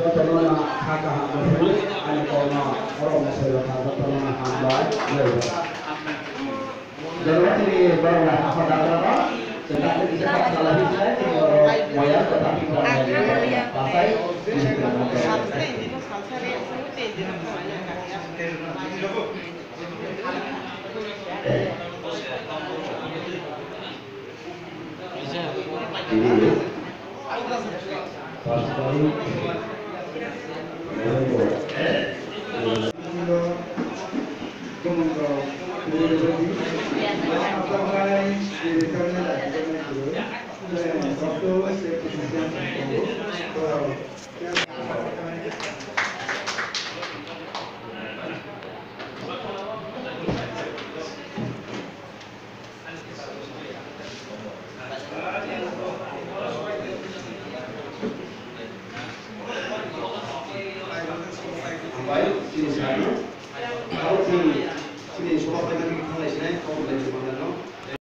Tolong kakak hamil, anak orang saya kakak tolong hamil, jadi ini baru apa darah, tetapi bisa salah bisa ini moya tetapi pakai baik sini sana. Kalau sini semua pengen kita lihat, kau boleh cuma